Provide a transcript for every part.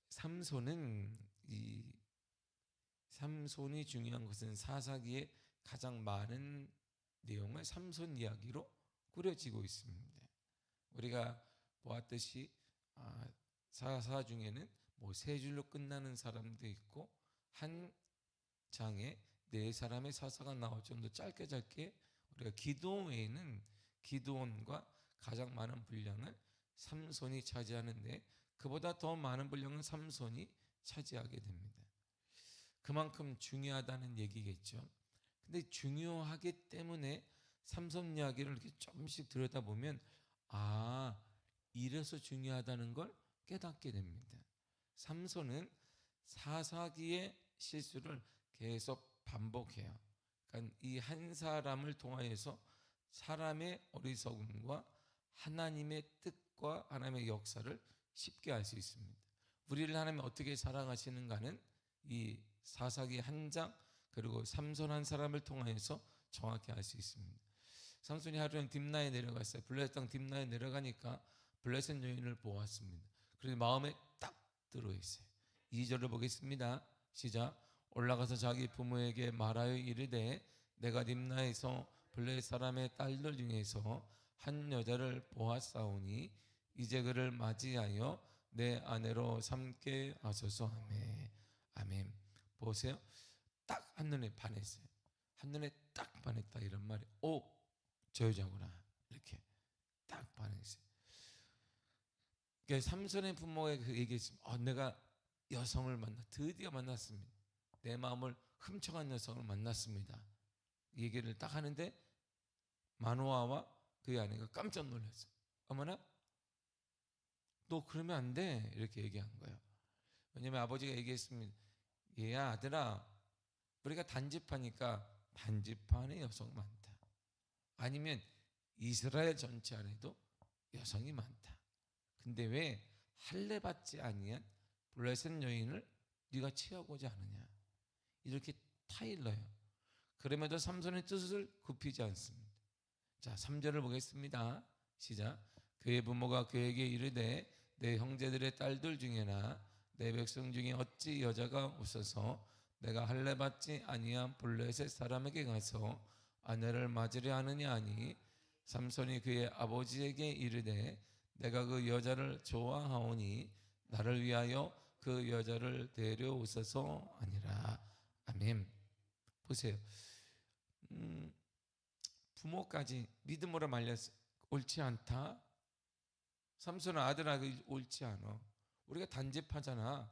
삼손은 삼손이 중요한 것은 사사기에 가장 많은 내용을 삼손 이야기로 꾸려지고 있습니다. 우리가 보았듯이 사사 중에는 뭐 세 줄로 끝나는 사람도 있고 한 장에 네 사람의 사사가 나올 정도 짧게 우리가 기드온 외에는 기드온과 가장 많은 분량을 삼손이 차지하는데 그보다 더 많은 분량은 삼손이 차지하게 됩니다. 그만큼 중요하다는 얘기겠죠. 근데 중요하기 때문에 삼손 이야기를 이렇게 조금씩 들여다보면 이래서 중요하다는 걸 깨닫게 됩니다. 삼손은 사사기의 실수를 계속 반복해요. 그러니까 이 한 사람을 통하여서 사람의 어리석음과 하나님의 뜻과 하나님의 역사를 쉽게 알 수 있습니다. 우리를 하나님이 어떻게 사랑하시는가는 이 사사기 한 장 그리고 삼손 한 사람을 통하여서 정확히 알 수 있습니다. 삼손이 하루는 딥나에 내려갔어요. 블레셋 땅 딥나에 내려가니까 블레셋 여인을 보았습니다. 그래서 마음에 딱 들어있어요. 2절을 보겠습니다. 시작. 올라가서 자기 부모에게 말하여 이르되 내가 딥나에서 블레셋 사람의 딸들 중에서 한 여자를 보았사오니 이제 그를 맞이하여 내 아내로 삼게 하소서. 아멘. 아멘. 보세요. 딱 한눈에 반했어요. 한눈에 딱 반했다 이런 말이 저 여자구나 이렇게 딱 반했어요. 그러니까 삼손의 부모가 얘기했습니다. 내가 여성을 드디어 만났습니다. 내 마음을 훔쳐간 여성을 만났습니다. 얘기를 딱 하는데 마노아와 그의 아내가 깜짝 놀랐어요. 어머나 너 그러면 안 돼 이렇게 얘기한 거예요. 왜냐하면 아버지가 얘기했습니다. 얘야 아들아 우리가 단집하니까 단집안에 여성 많다. 아니면 이스라엘 전체 안에도 여성이 많다. 근데 왜 할례 받지 아니한 블레셋 여인을 네가 취하고자 하느냐 이렇게 타일러요. 그럼에도 삼손의 뜻을 굽히지 않습니다. 자 3절을 보겠습니다. 시작. 그의 부모가 그에게 이르되 내 형제들의 딸들 중에나 내 백성 중에 어찌 여자가 없어서 내가 할례 받지 아니한 블레셋 사람에게 가서 아내를 맞으려 하느냐 하니 삼손이 그의 아버지에게 이르되 내가 그 여자를 좋아하오니 나를 위하여 그 여자를 데려오소서 아니라. 아멘. 보세요. 부모까지 믿음으로 말렸어요. 옳지 않다. 삼손은 아들아 옳지 않아. 우리가 단집하잖아.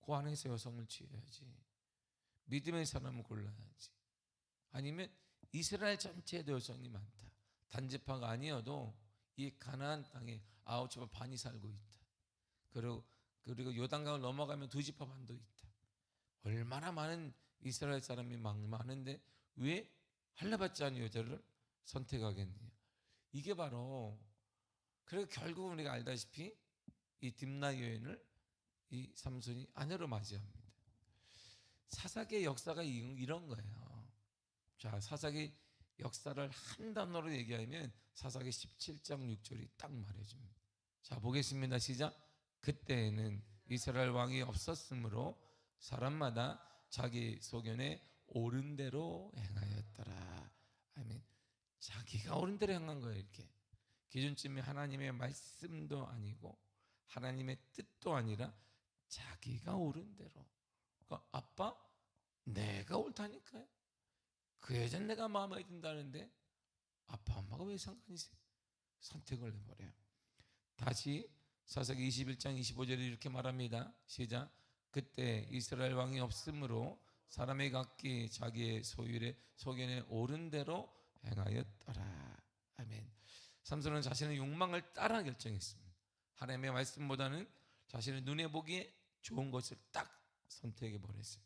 그 안에서 여성을 취해야지. 믿음의 사람을 골라야지. 아니면 이스라엘 전체에도 여성이 많다. 단지파가 아니어도 이 가나안 땅에 9지파 반이 살고 있다. 그리고 요단강을 넘어가면 2지파 반도 있다. 얼마나 많은 이스라엘 사람이 많은데 왜 할례 받지 않은 여자를 선택하겠느냐. 이게 바로 그리고 결국은 우리가 알다시피 이 딥나 여인을 이 삼손이 아내로 맞이합니다. 사사기의 역사가 이런 거예요. 자, 사사기 역사를 한 단어로 얘기하면 사사기 17장 6절이 딱 말해줍니다. 자, 보겠습니다. 시작. 그때에는 이스라엘 왕이 없었으므로 사람마다 자기 소견에 옳은 대로 행하였더라. 아멘. 자기가 옳은 대로 행한 거예요. 이렇게 기준점이 하나님의 말씀도 아니고 하나님의 뜻도 아니라 자기가 옳은 대로. 그러니까 아빠 내가 옳다니까요. 그 여자는 내가 마음에 든다는데 아빠 엄마가 왜 상관이 있어요? 선택을 해버려요. 다시 사사기 21장 25절에 이렇게 말합니다. 시작. 그때 이스라엘 왕이 없으므로 사람이 각기 자기의 소견에 옳은 대로 행하였더라. 아멘. 삼손은 자신의 욕망을 따라 결정했습니다. 하나님의 말씀보다는 자신의 눈에 보기에 좋은 것을 딱 선택해 버렸어요.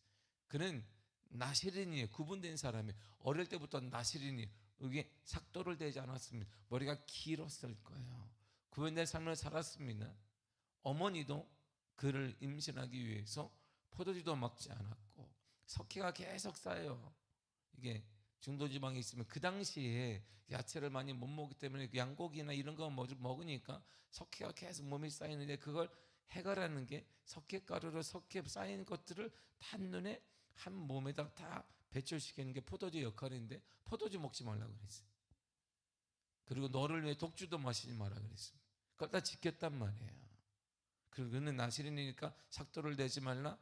그는 나시린이에요. 구분된 사람이에요. 어릴 때부터 나시린이에요. 이게 삭도를 대지 않았습니다. 머리가 길었을 거예요. 구분된 삶을 살았습니다. 어머니도 그를 임신하기 위해서 포도주도 먹지 않았고 석회가 계속 쌓여요. 이게 중도지방에 있으면 그 당시에 야채를 많이 못 먹기 때문에 양고기나 이런 거 먹으니까 석회가 계속 몸에 쌓이는데 그걸 해결하는 게 석회가루로 석회 쌓인 것들을 한눈에 한 몸에다 다 배출시키는 게 포도주 역할인데 포도주 먹지 말라고 그랬어요. 그리고 너를 위해 독주도 마시지 마라 그랬습니다. 그걸 다 지켰단 말이에요. 그리고 그는 나시린이니까 삭도를 내지 말라.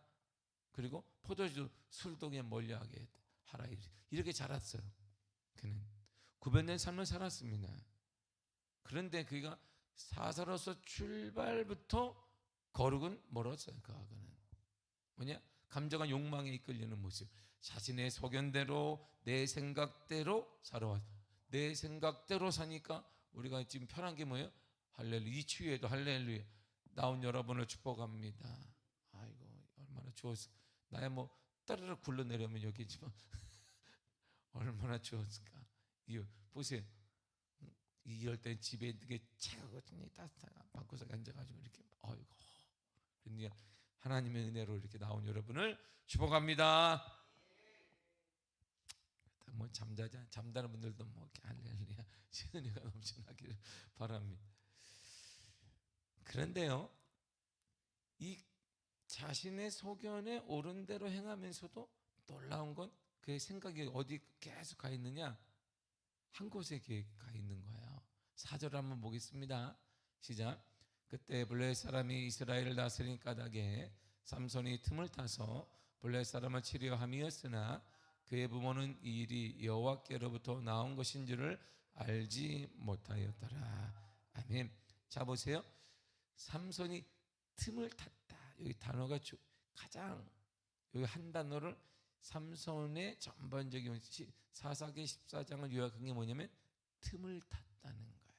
그리고 포도주 술도 그냥 멀리하게 하라. 이렇게 자랐어요. 그는 구별된 삶을 살았습니다. 그런데 그가 사사로서 출발부터 거룩은 멀었어요. 그하고는 뭐냐? 감정과 욕망에 이끌리는 모습. 자신의 소견대로 내 생각대로 살아왔어. 내 생각대로 사니까 우리가 지금 편한 게 뭐예요? 할렐루야. 이 추위에도 할렐루야. 나온 여러분을 축복합니다. 아이고 얼마나 좋았을까. 나야 뭐 따르르 굴러내려면 여기지만 얼마나 좋았을까. 이거 보세요. 이럴 때 집에 이렇게 차가웠더니 따뜻한 방구석에 앉아가지고 이렇게 아이고. 그러니까 하나님의 은혜로 이렇게 나온 여러분을 축복합니다. 뭐 잠자는 분들도 뭐 이렇게 할렐루야 은혜가 넘쳐나기를 바랍니다. 그런데요, 이 자신의 소견에 옳은 대로 행하면서도 놀라운 건 그의 생각이 어디 계속 가 있느냐? 한 곳에 가 있는 거예요. 4절 한번 보겠습니다. 시작. 그때 블레셋 사람이 이스라엘을 다스린 까닭에 삼손이 틈을 타서 블레셋 사람을 치려 함이었으나 그의 부모는 이 일이 여호와께로부터 나온 것인 줄을 알지 못하였더라. 아멘. 자 보세요. 삼손이 틈을 탔다. 여기 단어가 가장 여기 한 단어를 삼손의 전반적인 사사기 14장을 요약한 게 뭐냐면 틈을 탔다는 거예요.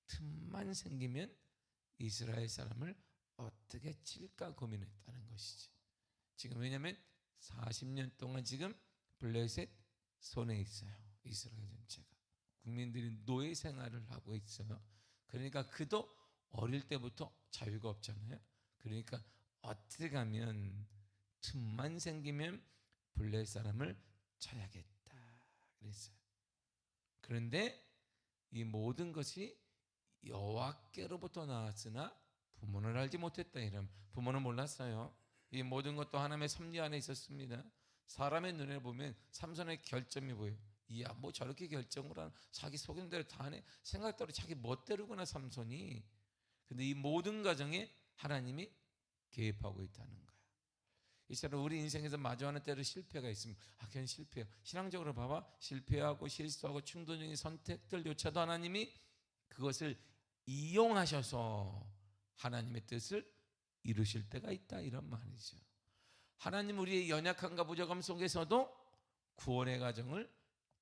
틈만 생기면 이스라엘 사람을 어떻게 칠까 고민했다는 것이지. 지금 왜냐하면 40년 동안 지금 블레셋 손에 있어요. 이스라엘 전체가. 국민들이 노예 생활을 하고 있어요. 그러니까 그도 어릴 때부터 자유가 없잖아요. 그러니까 어떻게 하면 틈만 생기면 블레셋 사람을 쳐야겠다 그랬어요. 그런데 이 모든 것이 여호와께로부터 나왔으나 부모는 알지 못했다. 이러면 부모는 몰랐어요. 이 모든 것도 하나님의 섭리 안에 있었습니다. 사람의 눈에 보면 삼손의 결점이 보여요. 이야 뭐 저렇게 결정을 하나, 자기 속임대로 다 하네. 생각대로 자기 멋대로구나 삼손이. 근데 이 모든 과정에 하나님이 개입하고 있다는 거예요. 이처럼 우리 인생에서 마주하는 때로 실패가 있습니다. 그냥 실패해요. 신앙적으로 봐봐. 실패하고 실수하고 충동적인 선택들조차도 하나님이 그것을 이용하셔서 하나님의 뜻을 이루실 때가 있다 이런 말이죠. 하나님 우리의 연약함과 부족함 속에서도 구원의 과정을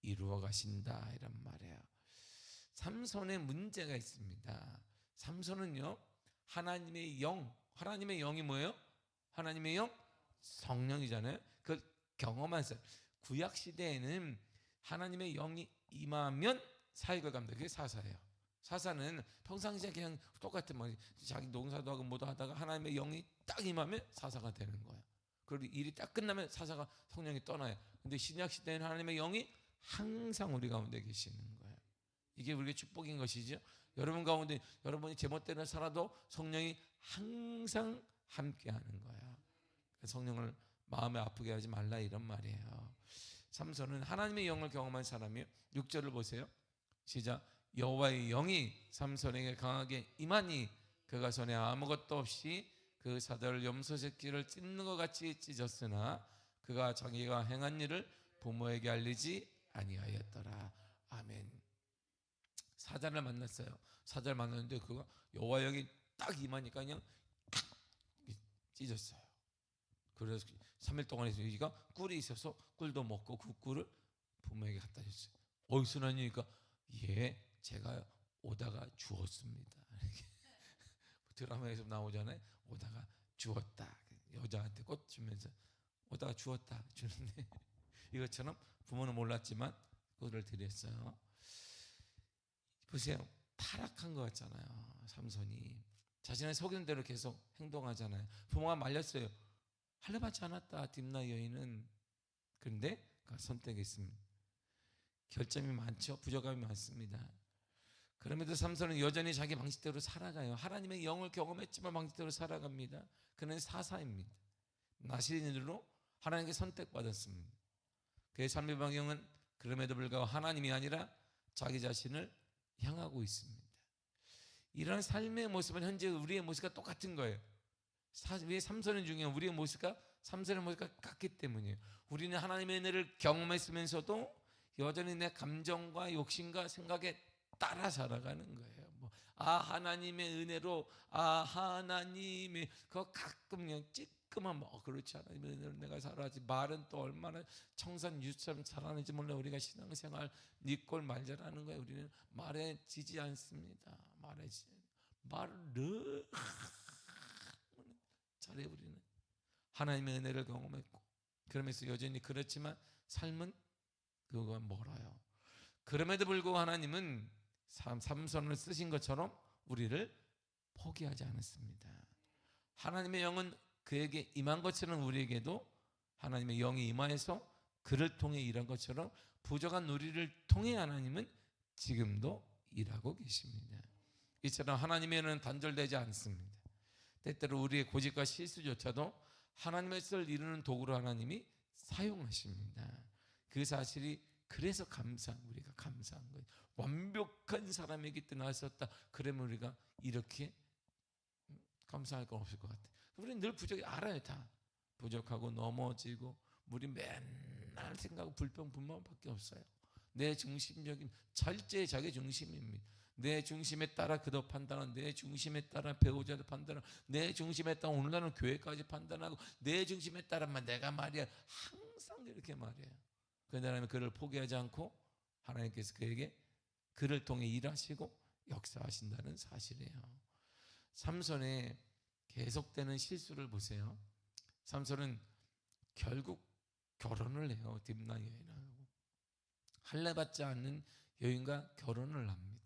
이루어 가신다 이런 말이에요. 삼손의 문제가 있습니다. 삼손은요 하나님의 영이 뭐예요? 하나님의 영 성령이잖아요. 그걸 경험하세요. 구약 시대에는 하나님의 영이 임하면 사역을 갑니다. 그게 사사예요. 사사는 평상시에 그냥 똑같은 말, 자기 농사도 하고 뭐도 하다가 하나님의 영이 딱 임하면 사사가 되는 거예요. 그리고 일이 딱 끝나면 사사가 성령이 떠나요. 근데 신약 시대에는 하나님의 영이 항상 우리 가운데 계시는 거예요. 이게 우리의 축복인 것이죠. 여러분 가운데 여러분이 제멋대로 살아도 성령이 항상 함께하는 거예요. 성령을 마음에 아프게 하지 말라 이런 말이에요. 삼손은 하나님의 영을 경험한 사람이에요. 6절을 보세요. 시작. 여호와의 영이 삼손에게 강하게 임하니 그가 손에 아무것도 없이 그 사자를 염소 새끼를 찢는 것 같이 찢었으나 그가 자기가 행한 일을 부모에게 알리지 아니하였더라. 아멘. 사자를 만났어요. 사자를 만났는데 그가 여호와의 영이 딱 임하니까 그냥 찢었어요. 그래서 3일 동안 해서 여기가 꿀이 있어서 꿀도 먹고 그 꿀을 부모에게 갖다 줬어요. 어디서 나니까 제가 오다가 주었습니다. 드라마에서 나오잖아요. 오다가 주었다. 여자한테 꽃 주면서 오다가 주었다 주는데 이것처럼 부모는 몰랐지만 그거를 드렸어요. 보세요. 타락한 것 같잖아요. 삼손이 자신의 속이는 대로 계속 행동하잖아요. 부모가 말렸어요. 할례 받지 않았다 딥나 여인은. 그런데 그가 선택했습니다. 결점이 많죠. 부족함이 많습니다. 그럼에도 삼손은 여전히 자기 방식대로 살아가요. 하나님의 영을 경험했지만 방식대로 살아갑니다. 그는 사사입니다. 나시린으로 하나님께 선택받았습니다. 그의 삶의 방향은 그럼에도 불구하고 하나님이 아니라 자기 자신을 향하고 있습니다. 이런 삶의 모습은 현재 우리의 모습과 똑같은 거예요. 왜 삼손의 중요한 우리의 모습과 삼손의 모습과 같기 때문이에요. 우리는 하나님의 은혜를 경험했으면서도 여전히 내 감정과 욕심과 생각에 따라 살아가는 거예요. 하나님의 은혜로 하나님의 그거 가끔 그냥 찌끄만 그렇지 하나님의 은혜로 내가 살아야지. 말은 또 얼마나 청산유수처럼 살아내지 몰라. 우리가 신앙생활 니꼴 말자라는 거예요. 우리는 말에 지지 않습니다. 말을 늘 잘해. 우리는 하나님의 은혜를 경험했고 그러면서 여전히 그렇지만 삶은 그거가 멀어요. 그럼에도 불구하고 하나님은 삼손을 쓰신 것처럼 우리를 포기하지 않았습니다. 하나님의 영은 그에게 임한 것처럼 우리에게도 하나님의 영이 임하여서 그를 통해 일한 것처럼 부족한 우리를 통해 하나님은 지금도 일하고 계십니다. 이처럼 하나님의 영은 단절되지 않습니다. 때때로 우리의 고집과 실수조차도 하나님의 뜻을 이루는 도구로 하나님이 사용하십니다. 그 사실이 그래서 우리가 감사한 거예요. 완벽한 사람에게 나왔었다. 그러면 우리가 이렇게 감사할 건 없을 것 같아요. 우리는 늘 알아요. 다 부족하고 넘어지고 우리 맨날 생각하고 불평불만밖에 없어요. 내 중심적인 절제 자기 중심입니다. 내 중심에 따라 그도 판단하고 내 중심에 따라 배우자도 판단하고 내 중심에 따라 오늘날은 교회까지 판단하고 내 중심에 따라만 내가 말이야. 항상 이렇게 말해요. 그러나 그를 포기하지 않고 하나님께서 그를 통해 일하시고 역사하신다는 사실이에요. 삼손의 계속되는 실수를 보세요. 삼손은 결국 결혼을 해요. 딥나 여인하고 할례받지 않는 여인과 결혼을 합니다.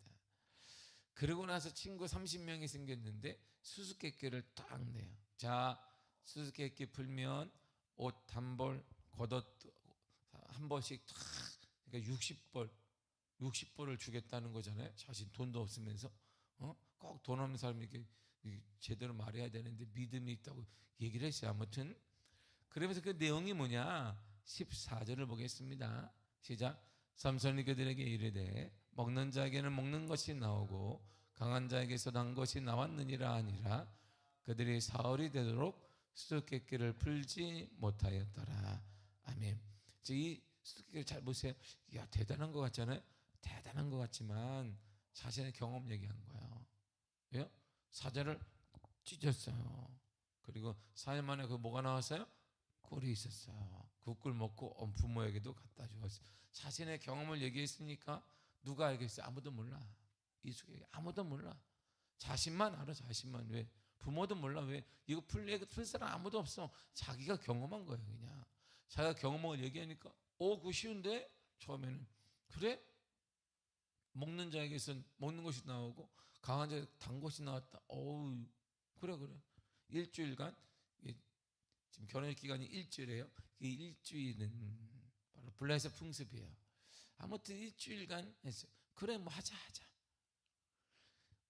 그러고 나서 친구 30명이 생겼는데 수수께끼를 딱 내요. 자, 수수께끼 풀면 옷 한 벌, 겉옷 한 벌씩 탁, 그러니까 60벌을 주겠다는 거잖아요. 자신 돈도 없으면서 꼭 돈 없는 사람이 제대로 말해야 되는데 믿음이 있다고 얘기를 했어요. 아무튼 그러면서 그 내용이 뭐냐? 14절을 보겠습니다. 시작. 삼손이 그들에게 이르되 먹는 자에게는 먹는 것이 나오고 강한 자에게서 난 것이 나왔느니라 아니라 그들이 사흘이 되도록 수수께끼를 풀지 못하였더라. 아멘. 이 수수께끼를 잘 보세요. 야, 대단한 것 같잖아요. 대단한 것 같지만 자신의 경험 얘기한 거예요. 왜요? 사자를 찢었어요. 그리고 4일 만에 그 뭐가 나왔어요? 꿀이 있었어요. 그 꿀 먹고 부모에게도 갖다 주었어요. 자신의 경험을 얘기했으니까 누가 알겠어요? 아무도 몰라. 이수에게 아무도 몰라. 자신만 알아. 자신만. 왜? 부모도 몰라. 왜? 이거 풀 사람 아무도 없어. 자기가 경험한 거예요. 그냥 자기가 경험한 걸 얘기하니까 그거 쉬운데? 처음에는 그래? 먹는 자에게선 먹는 것이 나오고 강한 자에게 단 것이 나왔다. 그래. 일주일간 지금 결혼 기간이 일주일이에요. 이 일주일은 바로 블레셋 풍습이에요. 아무튼 일주일간 했어요. 그래 하자.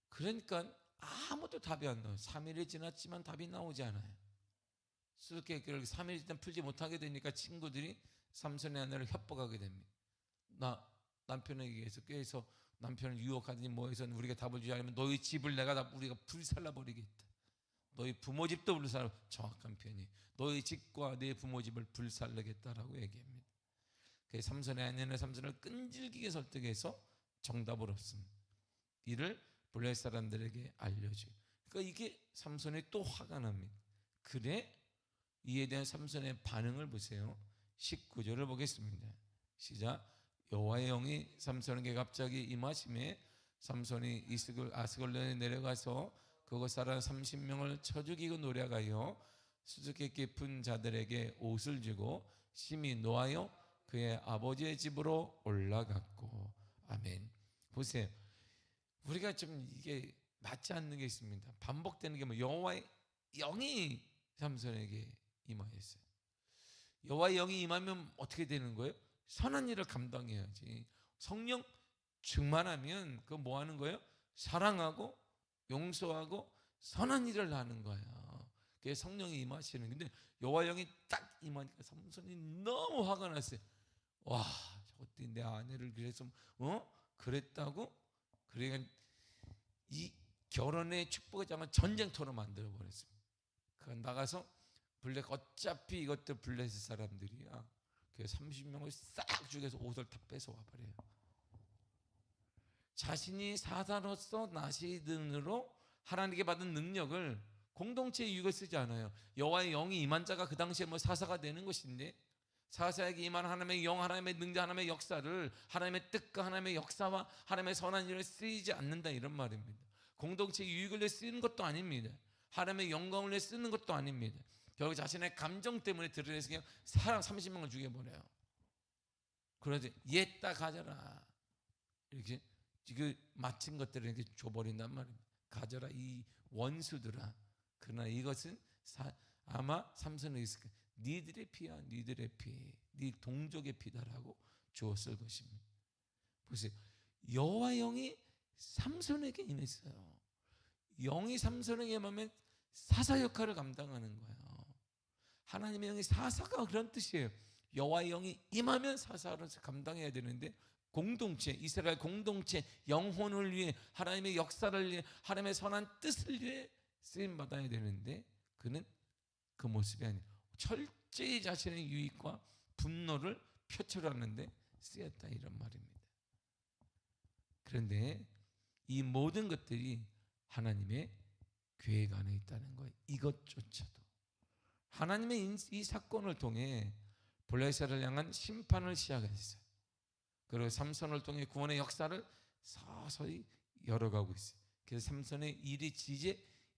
그러니까 아무도 답이 안 나와요. 3일이 지났지만 답이 나오지 않아요. 수수께끼를 3일 지나 풀지 못하게 되니까 친구들이 삼손의 아내를 협박하게 됩니다. 남편에게 께서 남편을 유혹하더니 뭐해서 우리가 답을 주지 않으면 너희 집을 우리가 불살라버리겠다. 너희 부모 집도 불살라. 정확한 표현이 너희 집과 내 부모 집을 불살르겠다라고 얘기합니다. 그래서 삼손의 아내는 삼손을 끈질기게 설득해서 정답을 얻습니다. 이를 블레셋 사람들에게 알려줘요. 그러니까 이게 삼손이 또 화가 납니다. 그래? 이에 대한 삼손의 반응을 보세요. 19절을 보겠습니다. 시작. 여호와의 영이 삼손에게 갑자기 임하심에 삼손이 아스글론에 내려가서 그곳 사람 30명을 쳐 죽이고 노략하여 수수께끼 푼 자들에게 옷을 주고 심히 노하여 그의 아버지의 집으로 올라갔고. 아멘. 보세요. 우리가 좀 이게 맞지 않는 게 있습니다. 반복되는 게 여호와의 영이 삼손에게 임하였어요. 여호와의 영이 임하면 어떻게 되는 거예요? 선한 일을 감당해야지. 성령 충만하면 그 뭐 하는 거예요? 사랑하고 용서하고 선한 일을 하는 거예요. 그게 성령이 임하시는. 근데 여호와 영이 딱 임하니까 삼손이 너무 화가 났어요. 와, 저것들이 내 아내를 그래서 그랬다고? 그러니까 이 결혼의 축복의 장을 전쟁터로 만들어 버렸습니다. 그 나가서 블랙, 어차피 이것도 블레셋 사람들이야. 그 30명을 싹 죽여서 옷을 다 뺏어 와 버려요. 자신이 사사로서 나시든으로 하나님께 받은 능력을 공동체의 유익을 쓰지 않아요. 여호와의 영이 임한 자가 그 당시에 뭐 사사가 되는 것인데, 사사에게 임한 하나님의 영, 하나님의 능력, 하나님의 역사를, 하나님의 뜻과 하나님의 역사와 하나님의 선한 일을 쓰이지 않는다, 이런 말입니다. 공동체의 유익을 위해 쓰는 것도 아닙니다. 하나님의 영광을 위해 쓰는 것도 아닙니다. 결국 자신의 감정 때문에 드러내서 그냥 사람 30명을 죽여버려요. 그러지, 얘따 가져라, 이렇게 그 마친 것들을 이렇게 줘버린단 말입니다. 가져라 이 원수들아. 그러나 이것은 아마 삼손이 있을 거예요. 니들의 피야, 니들의 피, 니 동족의 피다라고 주었을 것입니다. 보세요, 여호와 영이 삼손에게 임했어요. 영이 삼손에게 임하면 사사 역할을 감당하는 거예요. 하나님의 영이 사사가 그런 뜻이에요. 여호와의 영이 임하면 사사로서 감당해야 되는데, 공동체, 이스라엘 공동체 영혼을 위해, 하나님의 역사를 위해, 하나님의 선한 뜻을 위해 쓰임 받아야 되는데, 그는 그 모습이 아니에요. 철저히 자신의 유익과 분노를 표출하는데 쓰였다, 이런 말입니다. 그런데 이 모든 것들이 하나님의 계획 안에 있다는 거예요. 이것조차도 하나님의 이 사건을 통해 블레셋을 향한 심판을 시작했어요. 그리고 삼손을 통해 구원의 역사를 서서히 열어가고 있어요. 그래서 삼손의 일이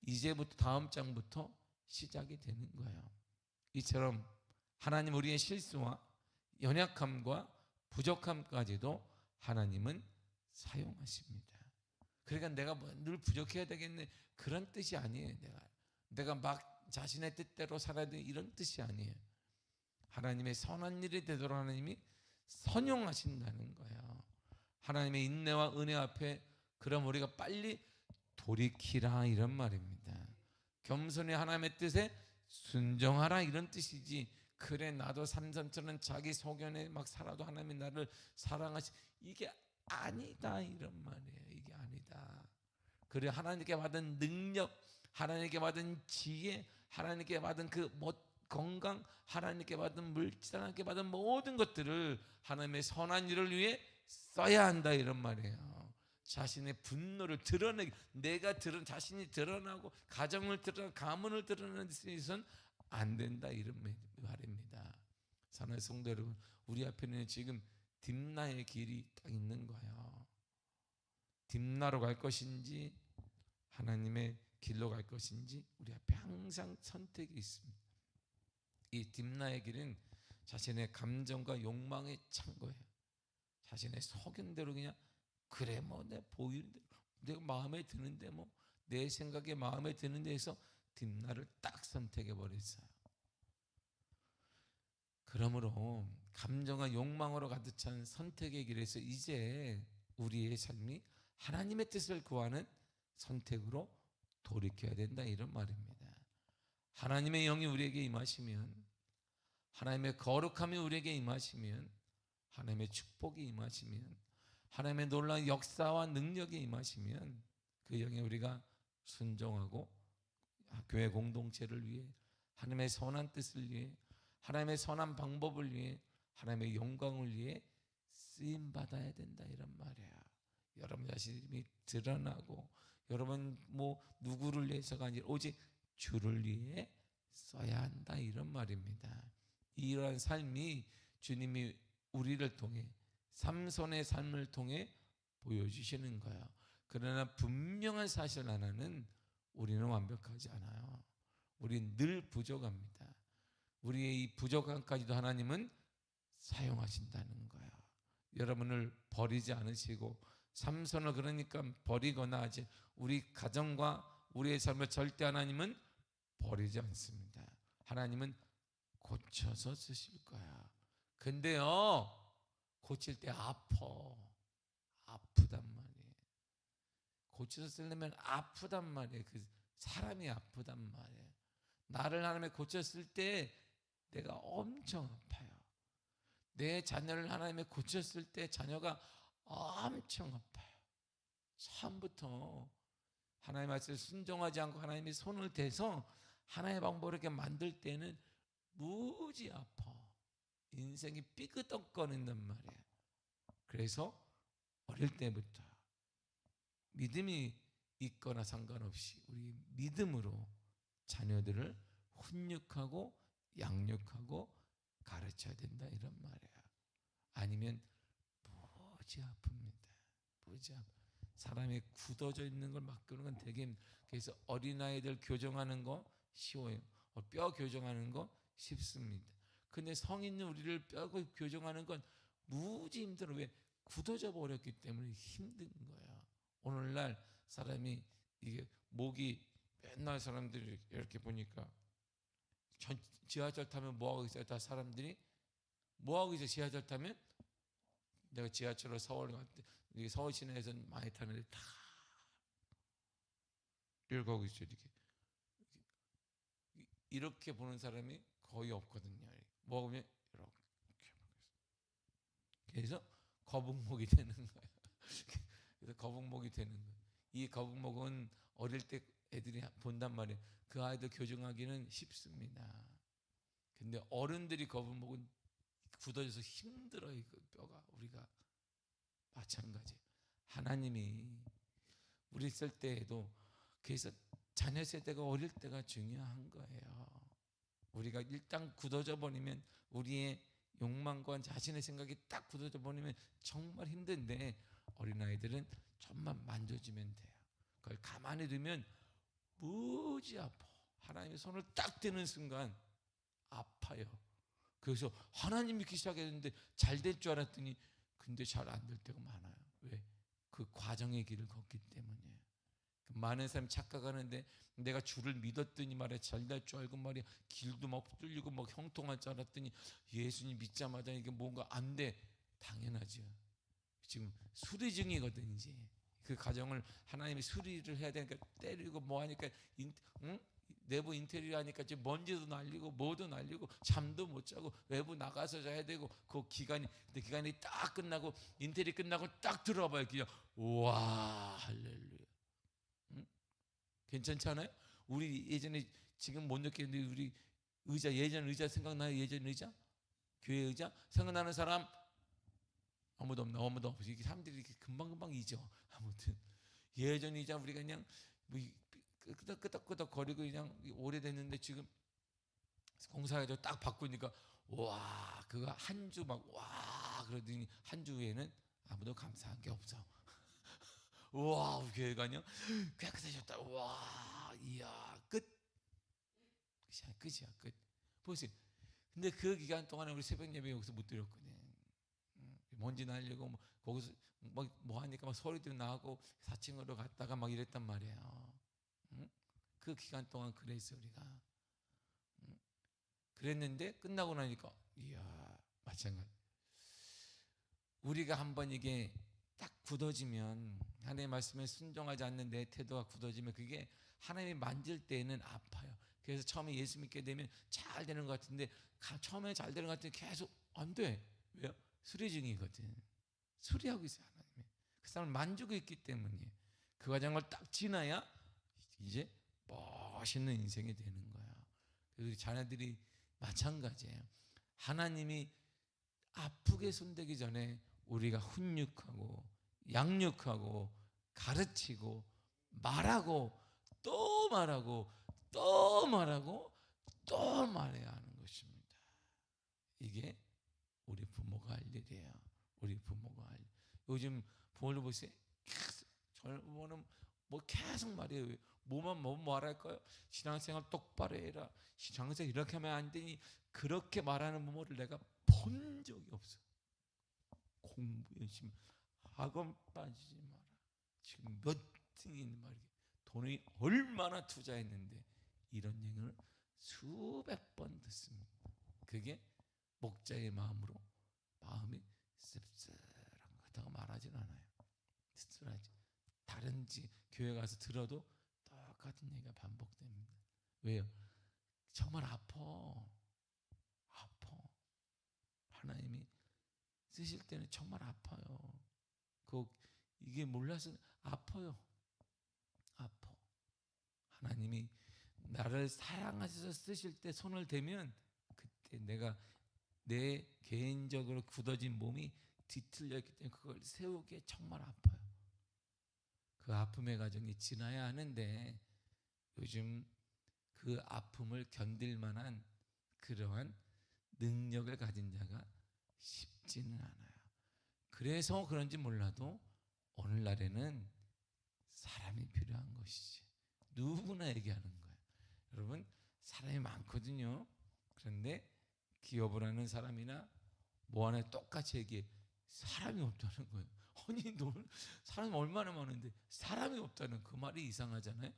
이제부터 다음 장부터 시작이 되는 거예요. 이처럼 하나님 우리의 실수와 연약함과 부족함까지도 하나님은 사용하십니다. 그러니까 내가 늘 부족해야 되겠네, 그런 뜻이 아니에요. 내가 막 자신의 뜻대로 살아야 돼, 이런 뜻이 아니에요. 하나님의 선한 일이 되도록 하나님이 선용하신다는 거예요. 하나님의 인내와 은혜 앞에 그럼 우리가 빨리 돌이키라, 이런 말입니다. 겸손히 하나님의 뜻에 순종하라, 이런 뜻이지, 그래 나도 삼손처럼 자기 소견에 막 살아도 하나님이 나를 사랑하시, 이게 아니다, 이런 말이에요. 이게 아니다. 그래 하나님께 받은 능력, 하나님께 받은 지혜, 하나님께 받은 그 건강, 하나님께 받은 물질, 하나님께 받은 모든 것들을 하나님의 선한 일을 위해 써야 한다, 이런 말이에요. 자신의 분노를 드러내기, 자신이 드러나고 가정을 드러나고 가문을 드러내는 데 있어서는 안 된다, 이런 말입니다. 사랑하는 성도 여러분, 우리 앞에는 지금 딥나의 길이 딱 있는 거예요. 딥나로 갈 것인지 하나님의 길로 갈 것인지 우리 앞에 항상 선택이 있습니다. 이 딥나의 길은 자신의 감정과 욕망에 찬 거예요. 자신의 소견대로 그냥 그래 뭐 내 보이는 대로, 내가 마음에 드는데 뭐 내 생각에 마음에 드는 데에서 딥나를 딱 선택해 버렸어요. 그러므로 감정과 욕망으로 가득 찬 선택의 길에서 이제 우리의 삶이 하나님의 뜻을 구하는 선택으로 돌이켜야 된다, 이런 말입니다. 하나님의 영이 우리에게 임하시면, 하나님의 거룩함이 우리에게 임하시면, 하나님의 축복이 임하시면, 하나님의 놀라운 역사와 능력이 임하시면 그 영에 우리가 순종하고 교회 공동체를 위해, 하나님의 선한 뜻을 위해, 하나님의 선한 방법을 위해, 하나님의 영광을 위해 쓰임 받아야 된다, 이런 말이에요. 여러분 자신이 드러나고, 여러분 뭐 누구를 위해서가 아니라 오직 주를 위해 써야 한다, 이런 말입니다. 이러한 삶이 주님이 우리를 통해, 삼손의 삶을 통해 보여주시는 거예요. 그러나 분명한 사실 하나는, 우리는 완벽하지 않아요. 우리는 늘 부족합니다. 우리의 이 부족함까지도 하나님은 사용하신다는 거예요. 여러분을 버리지 않으시고, 삼손을 그러니까 버리거나 하지, 우리 가정과 우리의 삶을 절대 하나님은 버리지 않습니다. 하나님은 고쳐서 쓰실 거야. 근데요, 고칠 때 아파. 아프단 말이에요. 고쳐서 쓰려면 아프단 말이에요. 그 사람이 아프단 말이에요. 나를 하나님이 고쳤을 때 내가 엄청 아파요. 내 자녀를 하나님이 고쳤을 때 자녀가 엄청 아파요. 처음부터 하나님의 말씀에 순종하지 않고 하나님이 손을 대서 하나님의 방법을 이렇게 만들 때는 무지 아파. 인생이 삐그덕거린단 말이에요. 그래서 어릴 때부터 믿음이 있거나 상관없이 우리 믿음으로 자녀들을 훈육하고 양육하고 가르쳐야 된다 이런 말이에요. 아니면 무지 아픕니다. 무지 아파. 사람이 굳어져 있는 걸 맡기는 건 되게 힘들어요. 그래서 어린아이들 교정하는 거 쉬워요. 뼈 교정하는 거 쉽습니다. 근데 성인 우리를 뼈 교정하는 건 무지 힘들어. 왜? 굳어져 버렸기 때문에 힘든 거야. 오늘날 사람이 이게 목이 맨날 사람들이 이렇게 보니까 지하철 타면 뭐하고 있어요? 다 사람들이 뭐하고 있어요? 지하철 타면 내가 지하철로 서울 갔을 때 서울 시내에서는 많이 타는데 다 이렇게 하고 있어요. 이렇게 보는 사람이 거의 없거든요. 먹으면 이렇게. 그래서 거북목이 되는 거예요. 그래서 거북목이 되는 거예요. 이 거북목은 어릴 때 애들이 본단 말이에요. 그 아이들 교정하기는 쉽습니다. 근데 어른들이 거북목은 굳어져서 힘들어요. 그 뼈가. 우리가 마찬가지. 하나님이 우리 있을 때에도 그래서 자녀 세대가 어릴 때가 중요한 거예요. 우리가 일단 굳어져 버리면 우리의 욕망과 자신의 생각이 딱 굳어져 버리면 정말 힘든데 어린아이들은 좀만 만져주면 돼요. 그걸 가만히 두면 무지 아파. 하나님의 손을 딱 대는 순간 아파요. 그래서 하나님 믿기 시작했는데 잘 될 줄 알았더니 근데 잘 안 될 때가 많아요. 왜? 그 과정의 길을 걷기 때문에. 많은 사람이 착각하는데 내가 주를 믿었더니 말이야 잘 될 줄 알고 말이야 길도 막 뚫리고 막 형통할 줄 알았더니 예수님 믿자마자 이게 뭔가 안 돼. 당연하죠. 지금 수리 중이거든 이제. 그 가정을 하나님이 수리를 해야 되니까 때리고 뭐 하니까 응? 내부 인테리어 하니까 지금 먼지도 날리고 뭐도 날리고 잠도 못 자고 외부 나가서 자야 되고 그 기간이 근데 기간이 딱 끝나고 인테리어 끝나고 딱 들어와 봐요. 그냥 와 할렐루야. 응? 괜찮지 않아요? 우리 예전에 지금 못 느끼는데 우리 의자 예전 의자 생각나요? 예전 의자? 교회 의자? 생각나는 사람? 아무도 없나? 아무도 없어. 이게 사람들이 이렇게 금방금방 잊어. 아무튼 예전 의자 우리가 그냥 뭐 끄덕끄덕 거리고 그냥 오래됐는데 지금 공사해서 딱 바꾸니까 와 그거 한 주 막 와 그러더니 한 주 후에는 아무도 감사한 게 없어. 와 우리 교회가 그냥 깨끗해졌다. 와 이야 끝. 끝이야 끝. 보세요. 근데 그 기간 동안에 우리 새벽 예배 여기서 못 드렸거든. 먼지 날리고 뭐 거기서 뭐 하니까 막 소리도 나고 4층으로 갔다가 막 이랬단 말이에요. 그 기간 동안 그랬어 우리가. 그랬는데 끝나고 나니까 이야 마찬가지. 우리가 한번 이게 딱 굳어지면 하나님의 말씀에 순종하지 않는 내 태도가 굳어지면 그게 하나님이 만질 때는 아파요. 그래서 처음에 예수 믿게 되면 잘 되는 것 같은데 처음에 잘 되는 것 같은데 계속 안 돼. 왜요? 수리 중이거든. 수리하고 있어요 하나님이. 그 사람을 만지고 있기 때문에 그 과정을 딱 지나야 이제 멋있는 인생이 되는 거야. 그래서 자녀들이 마찬가지예요. 하나님이 아프게 손대기 전에 우리가 훈육하고 양육하고 가르치고 말하고 또 말하고 또 말하고 또 말해야 하는 것입니다. 이게 우리 부모가 할 일이에요. 우리 부모가 할 일. 요즘 부모를 보세요. 젊은 뭐 계속 말해요. 뭐만 뭐 말할까요? 신앙생활 똑바로 해라. 신앙생활 이렇게 하면 안 되니 그렇게 말하는 부모를 내가 본 적이 없어. 공부 열심히 학원 빠지지 마라. 지금 몇 등인 말이야. 돈이 얼마나 투자했는데 이런 얘기를 수백 번 듣습니다. 그게 목자의 마음으로 마음이 씁쓸한 거다고 말하진 않아요. 쓰라지. 다른 교회 가서 들어도 똑같은 얘기가 반복됩니다. 왜요? 정말 아파. 하나님이 쓰실 때는 정말 아파요. 이게 몰라서 아파요. 아파. 하나님이 나를 사랑하셔서 쓰실 때 손을 대면 그때 내가 내 개인적으로 굳어진 몸이 뒤틀려 있기 때문에 그걸 세우기에 정말 아파요. 그 아픔의 과정이 지나야 하는데 요즘 그 아픔을 견딜 만한 그러한 능력을 가진 자가 쉽지는 않아요. 그래서 그런지 몰라도 오늘날에는 사람이 필요한 것이지. 누구나 얘기하는 거예요. 여러분, 사람이 많거든요. 그런데 기업을 하는 사람이나 뭐 하나 똑같이 얘기해. 사람이 없다는 거예요. 아니, 너 사람이 얼마나 많은데 사람이 없다는 그 말이 이상하잖아요.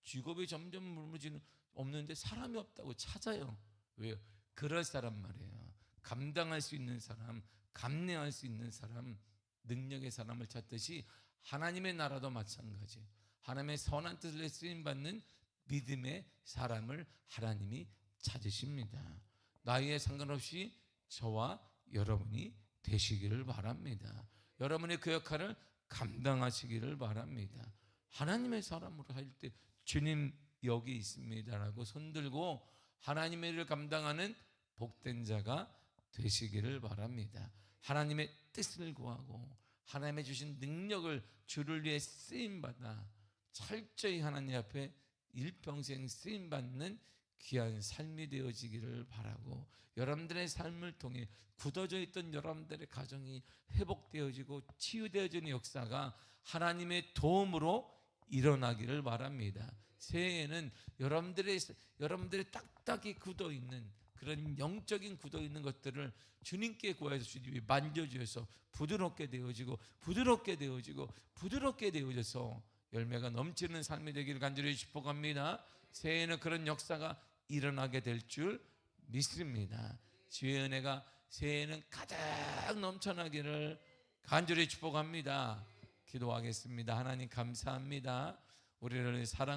직업이 점점 무너지는 없는데 사람이 없다고 찾아요. 왜요? 그럴 사람 말이에요. 감당할 수 있는 사람, 감내할 수 있는 사람, 능력의 사람을 찾듯이 하나님의 나라도 마찬가지예요. 하나님의 선한 뜻을 쓰임받는 믿음의 사람을 하나님이 찾으십니다. 나이에 상관없이 저와 여러분이 되시기를 바랍니다. 여러분의 그 역할을 감당하시기를 바랍니다. 하나님의 사람으로 할 때 주님 여기 있습니다라고 손들고 하나님의 일을 감당하는 복된 자가 되시기를 바랍니다. 하나님의 뜻을 구하고 하나님의 주신 능력을 주를 위해 쓰임받아 철저히 하나님 앞에 일평생 쓰임받는 귀한 삶이 되어지기를 바라고, 여러분들의 삶을 통해 굳어져 있던 여러분들의 가정이 회복되어지고 치유되어지는 역사가 하나님의 도움으로 일어나기를 바랍니다. 새해에는 여러분들의 딱딱이 굳어있는 그런 영적인 굳어있는 것들을 주님께 구해서 주님이 만져주셔서 부드럽게 되어져서 열매가 넘치는 삶이 되기를 간절히 축복합니다. 새해에는 그런 역사가 일어나게 될 줄 믿습니다. 주의 은혜가 새해에는 가득 넘쳐나기를 간절히 축복합니다. 기도하겠습니다. 하나님 감사합니다. 우리를 사랑